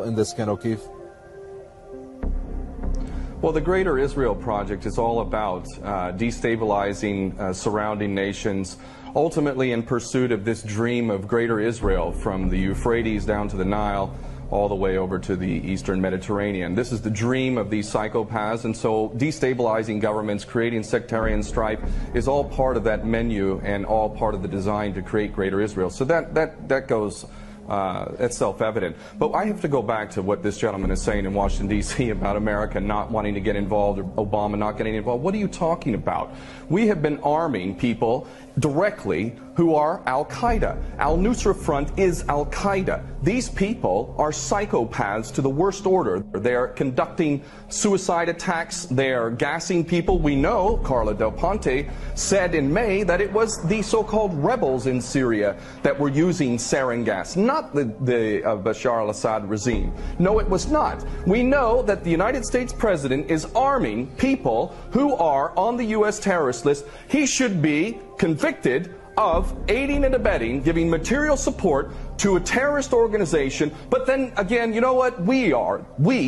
in this, Ken O'Keefe? Well, the Greater Israel Project is all about destabilizing surrounding nations, ultimately in pursuit of this dream of Greater Israel from the Euphrates down to the Nile, all the way over to the Eastern Mediterranean. This is the dream of these psychopaths, and so destabilizing governments, creating sectarian strife is all part of that menu and all part of the design to create Greater Israel. So that goes... it's self-evident. But I have to go back to what this gentleman is saying in Washington, D.C. about America not wanting to get involved, or Obama not getting involved. What are you talking about? We have been arming people directly who are Al-Qaeda. Al-Nusra Front is Al-Qaeda. These people are psychopaths to the worst order. They are conducting suicide attacks. They are gassing people. We know, Carla Del Ponte said in May, that it was the so-called rebels in Syria that were using sarin gas, not the Bashar al-Assad regime. No, it was not. We know that the United States president is arming people who are on the U.S. terrorist list. He should be convicted of aiding and abetting, giving material support to a terrorist organization. But then again, you know what? We,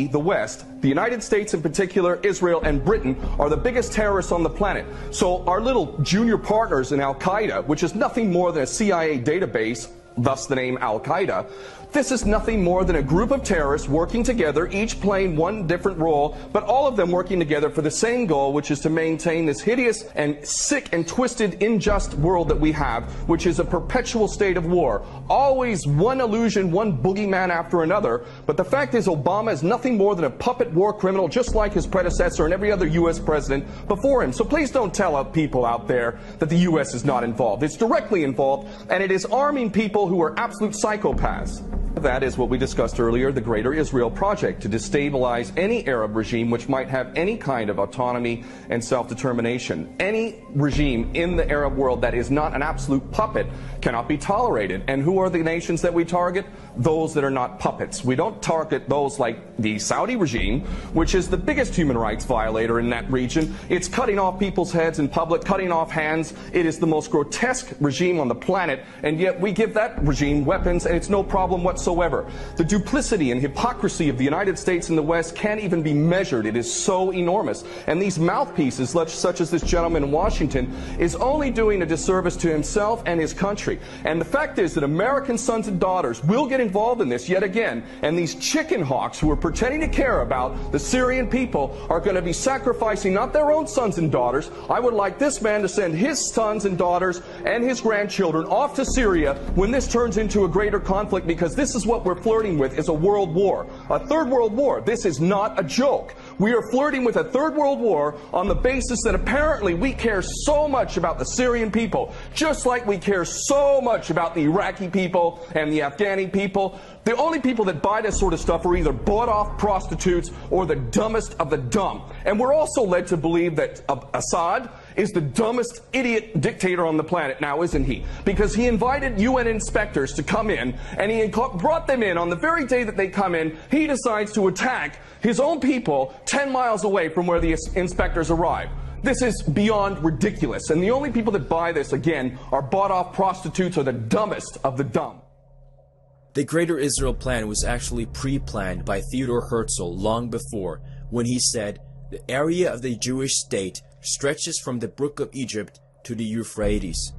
the West, the United States in particular, Israel and Britain, are the biggest terrorists on the planet. So our little junior partners in Al-Qaeda, which is nothing more than a CIA database, thus the name Al-Qaeda, this is nothing more than a group of terrorists working together, each playing one different role, but all of them working together for the same goal, which is to maintain this hideous and sick and twisted, unjust world that we have, which is a perpetual state of war. Always one illusion, one boogeyman after another. But the fact is, Obama is nothing more than a puppet war criminal, just like his predecessor and every other U.S. president before him. So please don't tell people out there that the U.S. is not involved. It's directly involved, and it is arming people who are absolute psychopaths. That is what we discussed earlier, the Greater Israel Project, to destabilize any Arab regime which might have any kind of autonomy and self-determination. Any regime in the Arab world that is not an absolute puppet cannot be tolerated. And who are the nations that we target? Those that are not puppets. We don't target those like the Saudi regime, which is the biggest human rights violator in that region. It's cutting off people's heads in public, cutting off hands. It is the most grotesque regime on the planet, and yet we give that regime weapons, and it's no problem whatsoever. The duplicity and hypocrisy of the United States and the West can't even be measured. It is so enormous. And these mouthpieces, such as this gentleman in Washington, is only doing a disservice to himself and his country. And the fact is that American sons and daughters will get involved in this yet again, and these chicken hawks who are pretending to care about the Syrian people are going to be sacrificing not their own sons and daughters. I would like this man to send his sons and daughters and his grandchildren off to Syria when this turns into a greater conflict, because this is what we're flirting with, is a world war, a third world war. This is not a joke. We are flirting with a third world war on the basis that apparently we care so much about the Syrian people, just like we care so much about the Iraqi people and the Afghani people. The only people that buy this sort of stuff are either bought-off prostitutes or the dumbest of the dumb. And we're also led to believe that Assad is the dumbest idiot dictator on the planet now, isn't he? Because he invited UN inspectors to come in, and he brought them in. On the very day that they come in, he decides to attack his own people 10 miles away from where the inspectors arrive. This is beyond ridiculous, and the only people that buy this, again, are bought-off prostitutes or the dumbest of the dumb. The Greater Israel Plan was actually pre-planned by Theodore Herzl long before, when he said, "The area of the Jewish state stretches from the Brook of Egypt to the Euphrates."